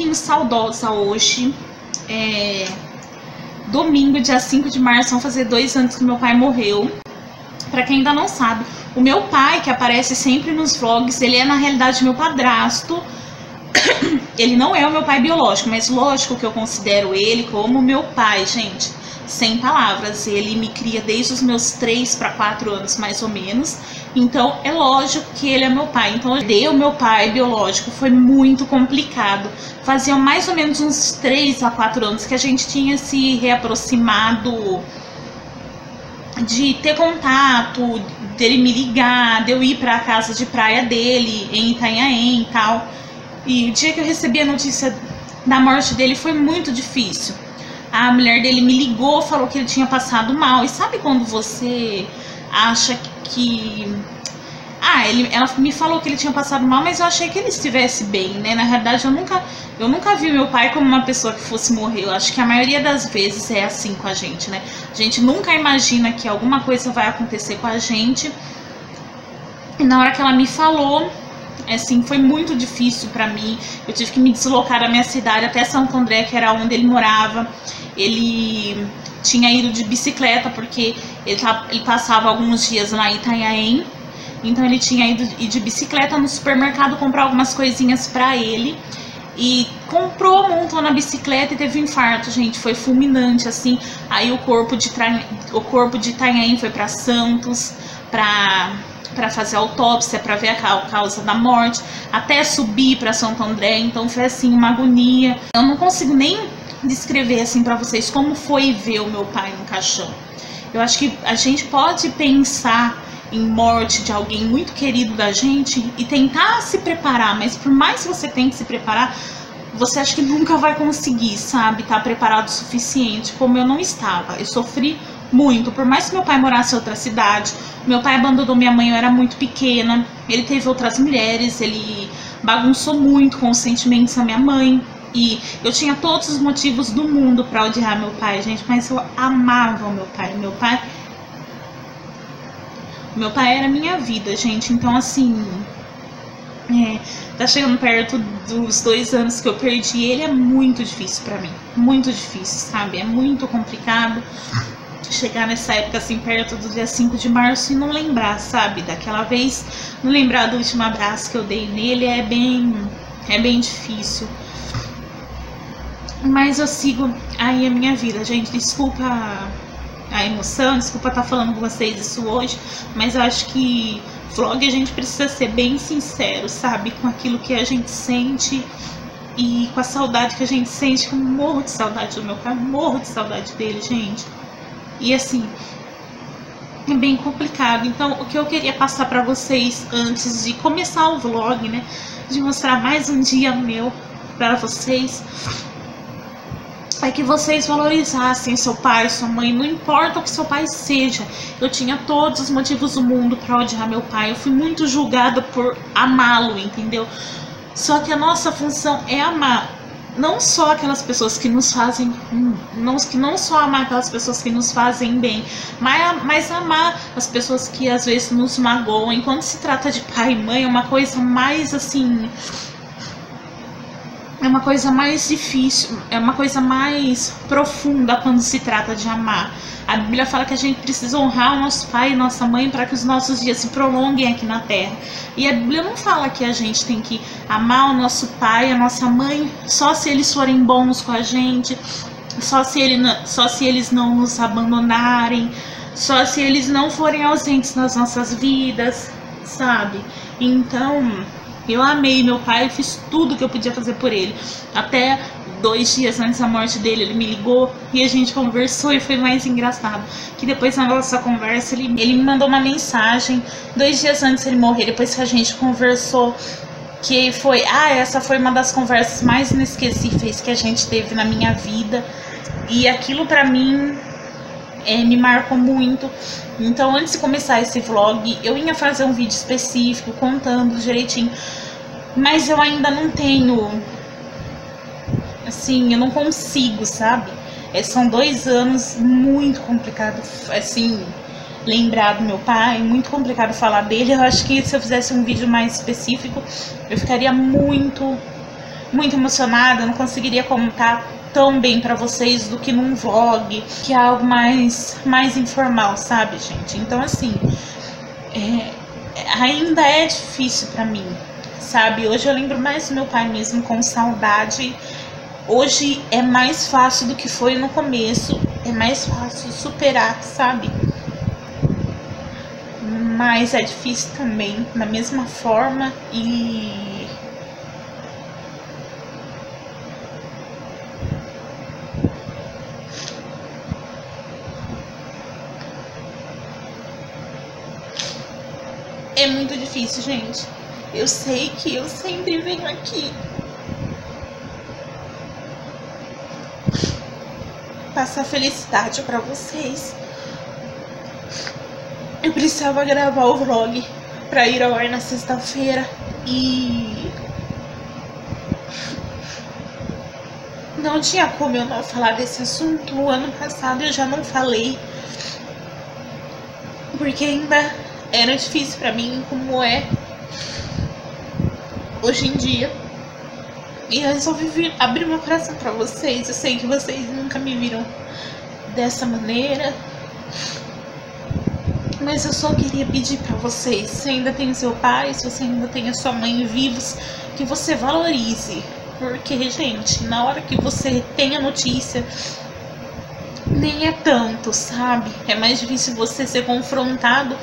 pouquinho saudosa hoje. Domingo, dia 5 de março, vão fazer 2 anos que meu pai morreu. Pra quem ainda não sabe, o meu pai, que aparece sempre nos vlogs, ele é na realidade meu padrasto. Ele não é o meu pai biológico, mas lógico que eu considero ele como meu pai, gente. Sem palavras, ele me cria desde os meus 3 para 4 anos, mais ou menos. Então, é lógico que ele é meu pai. Então, perder o meu pai biológico foi muito complicado. Fazia mais ou menos uns 3 a 4 anos que a gente tinha se reaproximado, de ter contato, dele me ligar, de eu ir para a casa de praia dele, em Itanhaém e tal. E o dia que eu recebi a notícia da morte dele foi muito difícil. A mulher dele me ligou, falou que ele tinha passado mal. E sabe quando você acha que... ela me falou que ele tinha passado mal, mas eu achei que ele estivesse bem, né? Na realidade, eu nunca vi meu pai como uma pessoa que fosse morrer. Eu acho que a maioria das vezes é assim com a gente, né? A gente nunca imagina que alguma coisa vai acontecer com a gente. E na hora que ela me falou, assim, foi muito difícil pra mim. Eu tive que me deslocar da minha cidade até Santo André, que era onde ele morava. Ele tinha ido de bicicleta, porque ele passava alguns dias lá em Itanhaém. Então ele tinha ido de bicicleta no supermercado comprar algumas coisinhas pra ele. E comprou, montou na bicicleta e teve um infarto, gente. Foi fulminante, assim. Aí o corpo de Itanhaém foi pra Santos, pra fazer autópsia, pra ver a causa da morte, até subir pra Santo André. Então foi assim, uma agonia. Eu não consigo nem descrever assim pra vocês como foi ver o meu pai no caixão. Eu acho que a gente pode pensar em morte de alguém muito querido da gente e tentar se preparar, mas por mais que você tente se preparar, você acha que nunca vai conseguir, sabe, estar preparado o suficiente, como eu não estava. Eu sofri muito, por mais que meu pai morasse em outra cidade. Meu pai abandonou minha mãe, eu era muito pequena. Ele teve outras mulheres, ele bagunçou muito com os sentimentos da minha mãe. E eu tinha todos os motivos do mundo pra odiar meu pai, gente, mas eu amava o meu pai. Meu pai era minha vida, gente. Então, assim, tá chegando perto dos 2 anos que eu perdi ele. É muito difícil pra mim, muito difícil, sabe? É muito complicado chegar nessa época, assim, perto do dia 5 de março e não lembrar, sabe, daquela vez, não lembrar do último abraço que eu dei nele. É bem difícil. Mas eu sigo aí a minha vida, gente. Desculpa a emoção, desculpa estar falando com vocês isso hoje, mas eu acho que vlog a gente precisa ser bem sincero, sabe, com aquilo que a gente sente e com a saudade que a gente sente. Eu morro de saudade do meu pai, morro de saudade dele, gente. E assim, é bem complicado. Então, o que eu queria passar pra vocês antes de começar o vlog, né, de mostrar mais um dia meu pra vocês, é que vocês valorizassem seu pai, sua mãe, não importa o que seu pai seja. Eu tinha todos os motivos do mundo pra odiar meu pai. Eu fui muito julgada por amá-lo, entendeu? Só que a nossa função é amar. Não só aquelas pessoas que nos fazem... não só amar aquelas pessoas que nos fazem bem, mas amar as pessoas que às vezes nos magoam. E quando se trata de pai e mãe, é uma coisa mais assim... é uma coisa mais difícil, é uma coisa mais profunda quando se trata de amar. A Bíblia fala que a gente precisa honrar o nosso pai e nossa mãe para que os nossos dias se prolonguem aqui na terra. E a Bíblia não fala que a gente tem que amar o nosso pai e a nossa mãe só se eles forem bons com a gente, só se eles não nos abandonarem, só se eles não forem ausentes nas nossas vidas, sabe? Então... eu amei meu pai, eu fiz tudo que eu podia fazer por ele. Até 2 dias antes da morte dele, ele me ligou e a gente conversou. E foi mais engraçado que depois na nossa conversa ele me mandou uma mensagem 2 dias antes de ele morrer, depois que a gente conversou, que foi, essa foi uma das conversas mais inesquecíveis que a gente teve na minha vida. E aquilo pra mim me marcou muito. Então, antes de começar esse vlog, eu ia fazer um vídeo específico contando direitinho, mas eu ainda não tenho, assim, eu não consigo, sabe? São 2 anos muito complicado, assim, lembrar do meu pai, muito complicado falar dele. Eu acho que se eu fizesse um vídeo mais específico, eu ficaria muito muito emocionada, eu não conseguiria contar tão bem pra vocês do que num vlog, que é algo mais informal, sabe, gente? Então, assim, ainda é difícil pra mim, sabe? Hoje eu lembro mais do meu pai mesmo com saudade. Hoje é mais fácil do que foi no começo, é mais fácil superar, sabe? Mas é difícil também, da mesma forma, e é muito difícil, gente. Eu sei que eu sempre venho aqui passar felicidade pra vocês. Eu precisava gravar o vlog pra ir ao ar na sexta-feira e não tinha como eu não falar desse assunto. O ano passado eu já não falei, porque ainda era difícil pra mim, como é hoje em dia. E eu resolvi abrir meu coração pra vocês. Eu sei que vocês nunca me viram dessa maneira, mas eu só queria pedir pra vocês, se ainda tem seu pai, se você ainda tem a sua mãe vivos, que você valorize. Porque, gente, na hora que você tem a notícia, nem é tanto, sabe? É mais difícil você ser confrontado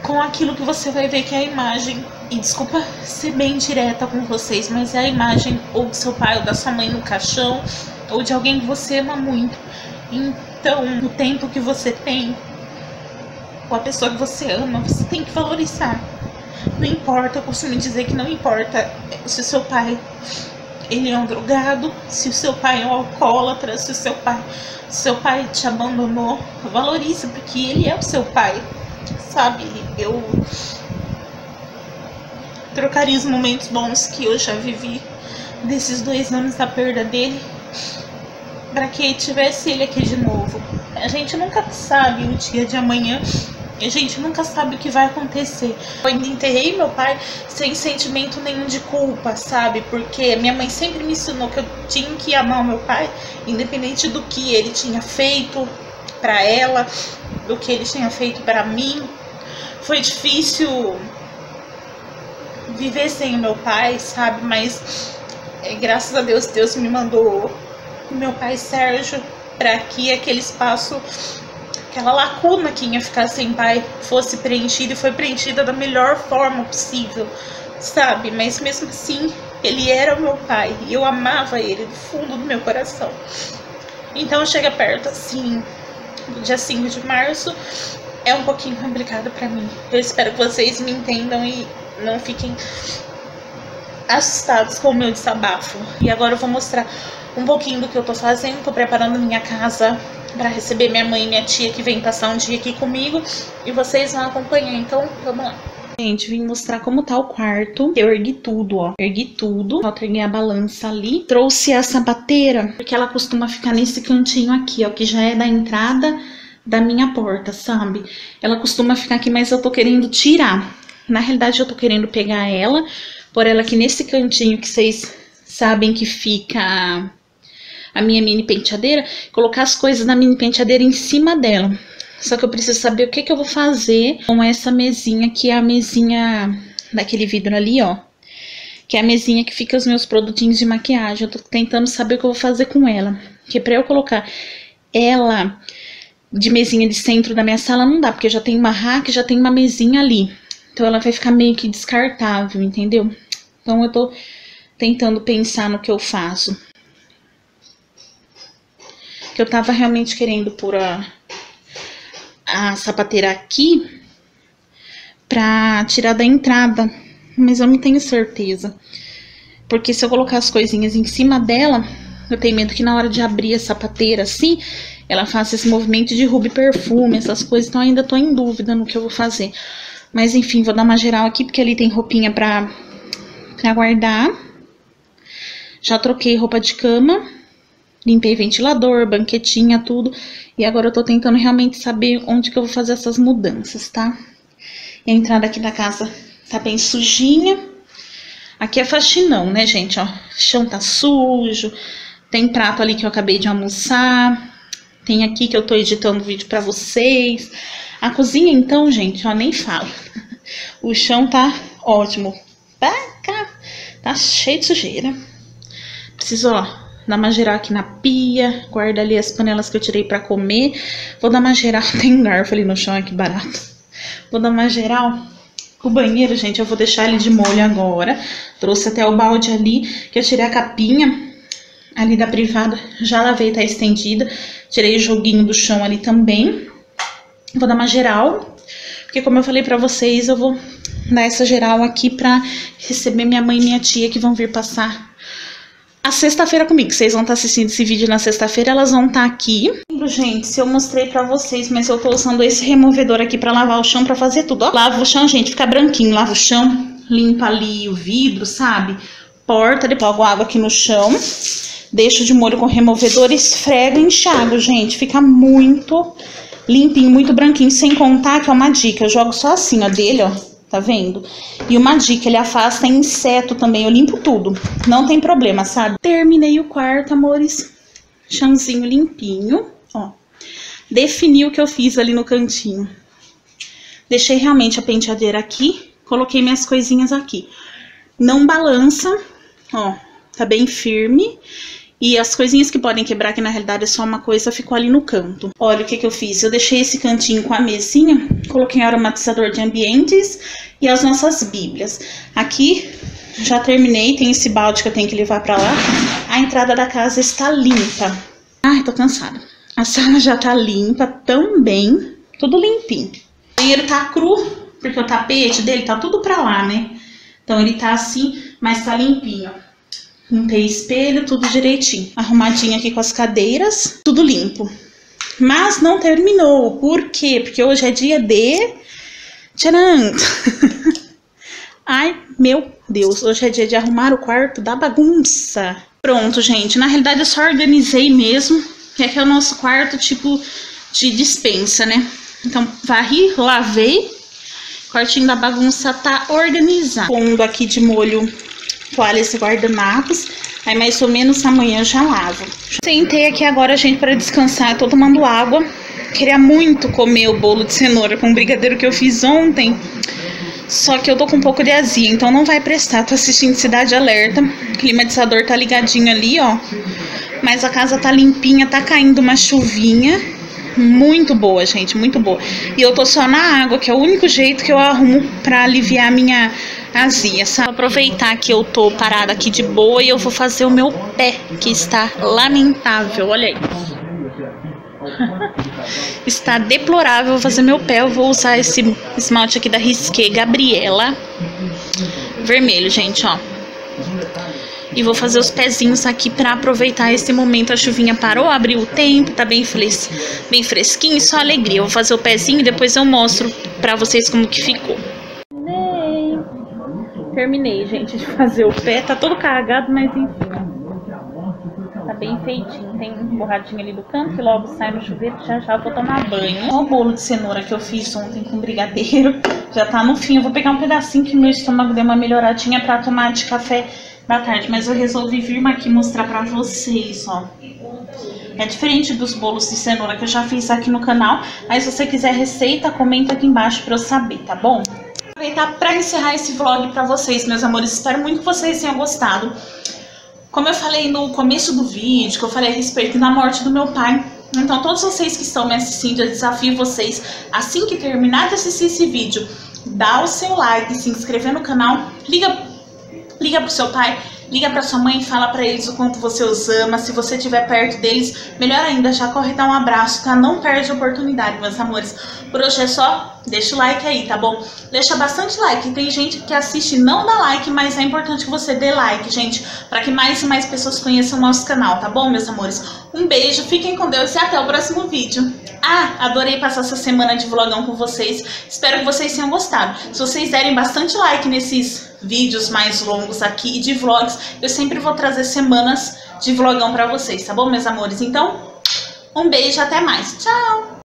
com aquilo que você vai ver, que é a imagem. E desculpa ser bem direta com vocês, mas é a imagem ou do seu pai ou da sua mãe no caixão, ou de alguém que você ama muito. Então, o tempo que você tem com a pessoa que você ama, você tem que valorizar. Não importa, eu costumo dizer que não importa se o seu pai ele é um drogado, se o seu pai é um alcoólatra, se o seu pai te abandonou, valorize, porque ele é o seu pai, sabe? Eu trocaria os momentos bons que eu já vivi desses 2 anos da perda dele para que tivesse ele aqui de novo. A gente nunca sabe o dia de amanhã, a gente nunca sabe o que vai acontecer. Eu ainda enterrei meu pai sem sentimento nenhum de culpa, sabe? Porque minha mãe sempre me ensinou que eu tinha que amar o meu pai, independente do que ele tinha feito para ela, do que ele tinha feito para mim. Foi difícil viver sem o meu pai, sabe? Mas graças a Deus, Deus me mandou o meu pai Sérgio para que aquele espaço, aquela lacuna que ia ficar sem pai, fosse preenchida, e foi preenchida da melhor forma possível, sabe? Mas mesmo assim, ele era o meu pai e eu amava ele do fundo do meu coração. Então chega perto assim, do dia 5 de março, é um pouquinho complicado pra mim. Eu espero que vocês me entendam e não fiquem assustados com o meu desabafo. E agora eu vou mostrar um pouquinho do que eu tô fazendo. Tô preparando minha casa pra receber minha mãe e minha tia, que vem passar um dia aqui comigo, e vocês vão acompanhar. Então vamos lá. Gente, vim mostrar como tá o quarto. Eu ergui tudo, ó. Ergui tudo. Falta a balança ali. Trouxe a sapateira, porque ela costuma ficar nesse cantinho aqui, ó, que já é da entrada da minha porta, sabe? Ela costuma ficar aqui, mas eu tô querendo tirar. Na realidade, eu tô querendo pegar ela, pôr ela aqui nesse cantinho que vocês sabem que fica a minha mini penteadeira, colocar as coisas da mini penteadeira em cima dela. Só que eu preciso saber o que que eu vou fazer com essa mesinha, que é a mesinha daquele vidro ali, ó. Que é a mesinha que fica os meus produtinhos de maquiagem. Eu tô tentando saber o que eu vou fazer com ela. Porque pra eu colocar ela de mesinha de centro da minha sala não dá, porque já tem uma rack, já tem uma mesinha ali. Então ela vai ficar meio que descartável, entendeu? Então eu tô tentando pensar no que eu faço. Que eu tava realmente querendo pôr a sapateira aqui pra tirar da entrada, mas eu não tenho certeza. Porque se eu colocar as coisinhas em cima dela, eu tenho medo que na hora de abrir a sapateira assim, ela faça esse movimento de derrube perfume, essas coisas. Então ainda tô em dúvida no que eu vou fazer. Mas enfim, vou dar uma geral aqui, porque ali tem roupinha pra guardar. Já troquei roupa de cama, limpei ventilador, banquetinha, tudo. E agora eu tô tentando realmente saber onde que eu vou fazer essas mudanças, tá? E a entrada aqui da casa tá bem sujinha. Aqui é faxinão, né, gente, ó. O chão tá sujo. Tem prato ali que eu acabei de almoçar. Tem aqui que eu tô editando vídeo pra vocês. A cozinha, então, gente, ó, nem falo. O chão tá ótimo. Tá cheio de sujeira. Preciso, ó, dar uma geral aqui na pia. Guarda ali as panelas que eu tirei pra comer. Vou dar uma geral. Tem um garfo ali no chão, que barato. Vou dar uma geral. O banheiro, gente, eu vou deixar ele de molho agora. Trouxe até o balde ali, que eu tirei a capinha ali da privada. Já lavei, tá estendida. Tirei o joguinho do chão ali também. Vou dar uma geral, porque como eu falei pra vocês, eu vou dar essa geral aqui pra receber minha mãe e minha tia, que vão vir passar a sexta-feira comigo. Vocês vão estar assistindo esse vídeo na sexta-feira, elas vão estar aqui. Lembro, gente, se eu mostrei pra vocês, mas eu tô usando esse removedor aqui pra lavar o chão, pra fazer tudo. Ó, lava o chão, gente, fica branquinho. Lava o chão, limpa ali o vidro, sabe? Porta, depois jogo água aqui no chão. Deixo de molho com o removedor, esfrego e enxago, gente. Fica muito limpinho, muito branquinho. Sem contar que é uma dica, eu jogo só assim, ó, dele, ó. Tá vendo? E uma dica, ele afasta inseto também, eu limpo tudo. Não tem problema, sabe? Terminei o quarto, amores. Chãozinho limpinho, ó. Defini o que eu fiz ali no cantinho. Deixei realmente a penteadeira aqui. Coloquei minhas coisinhas aqui. Não balança, ó. Tá bem firme. E as coisinhas que podem quebrar, que na realidade é só uma coisa, ficou ali no canto. Olha o que eu fiz. Eu deixei esse cantinho com a mesinha, coloquei aromatizador de ambientes e as nossas bíblias. Aqui já terminei, tem esse balde que eu tenho que levar pra lá. A entrada da casa está limpa. Ai, tô cansada. A sala já tá limpa também, tudo limpinho. O banheiro tá cru, porque o tapete dele tá tudo pra lá, né? Então ele tá assim, mas tá limpinho. Limpei espelho, tudo direitinho. Arrumadinho aqui com as cadeiras, tudo limpo. Mas não terminou. Por quê? Porque hoje é dia de... Tcharam! Ai, meu Deus. Hoje é dia de arrumar o quarto da bagunça. Pronto, gente. Na realidade, eu só organizei mesmo. Que aqui é o nosso quarto, tipo, de despensa, né? Então, varri, lavei. O quartinho da bagunça tá organizado. Pondo aqui de molho toalhas e guardanapos, aí mais ou menos amanhã eu já lavo. Sentei aqui agora, gente, para descansar, tô tomando água. Queria muito comer o bolo de cenoura com o brigadeiro que eu fiz ontem, só que eu tô com um pouco de azia, então não vai prestar. Tô assistindo Cidade Alerta, o climatizador tá ligadinho ali, ó, mas a casa tá limpinha, tá caindo uma chuvinha. Muito boa, gente, muito boa. E eu tô só na água, que é o único jeito que eu arrumo pra aliviar a minha azia, sabe? Vou aproveitar que eu tô parada aqui de boa e eu vou fazer o meu pé, que está lamentável, olha aí. Está deplorável, vou fazer meu pé. Eu vou usar esse esmalte aqui da Risqué Gabriela. Vermelho, gente, ó. E vou fazer os pezinhos aqui pra aproveitar esse momento. A chuvinha parou, abriu o tempo, tá bem fresquinho, só alegria. Eu vou fazer o pezinho e depois eu mostro pra vocês como que ficou. Terminei, gente, de fazer o pé. Tá todo cagado, mas enfim. Tá bem feitinho. Tem um borradinho ali do canto que logo sai no chuveiro. Já já vou tomar banho. O bolo de cenoura que eu fiz ontem com brigadeiro já tá no fim. Eu vou pegar um pedacinho que meu estômago deu uma melhoradinha pra tomar de café da tarde, mas eu resolvi vir aqui mostrar pra vocês, ó. É diferente dos bolos de cenoura que eu já fiz aqui no canal, mas se você quiser receita, comenta aqui embaixo pra eu saber, tá bom? Vou aproveitar pra encerrar esse vlog pra vocês, meus amores. Espero muito que vocês tenham gostado. Como eu falei no começo do vídeo, que eu falei a respeito da morte do meu pai, então todos vocês que estão me assistindo, eu desafio vocês, assim que terminar de assistir esse vídeo, dá o seu like, se inscrever no canal, liga pro seu pai, liga pra sua mãe e fala pra eles o quanto você os ama. Se você estiver perto deles, melhor ainda, já corre dar um abraço, tá? Não perde a oportunidade, meus amores. Por hoje é só, deixa o like aí, tá bom? Deixa bastante like. Tem gente que assiste e não dá like, mas é importante que você dê like, gente, pra que mais e mais pessoas conheçam o nosso canal, tá bom, meus amores? Um beijo, fiquem com Deus e até o próximo vídeo. Ah, adorei passar essa semana de vlogão com vocês. Espero que vocês tenham gostado. Se vocês derem bastante like nesses vídeos mais longos aqui e de vlogs, eu sempre vou trazer semanas de vlogão pra vocês, tá bom, meus amores? Então, um beijo, até mais. Tchau!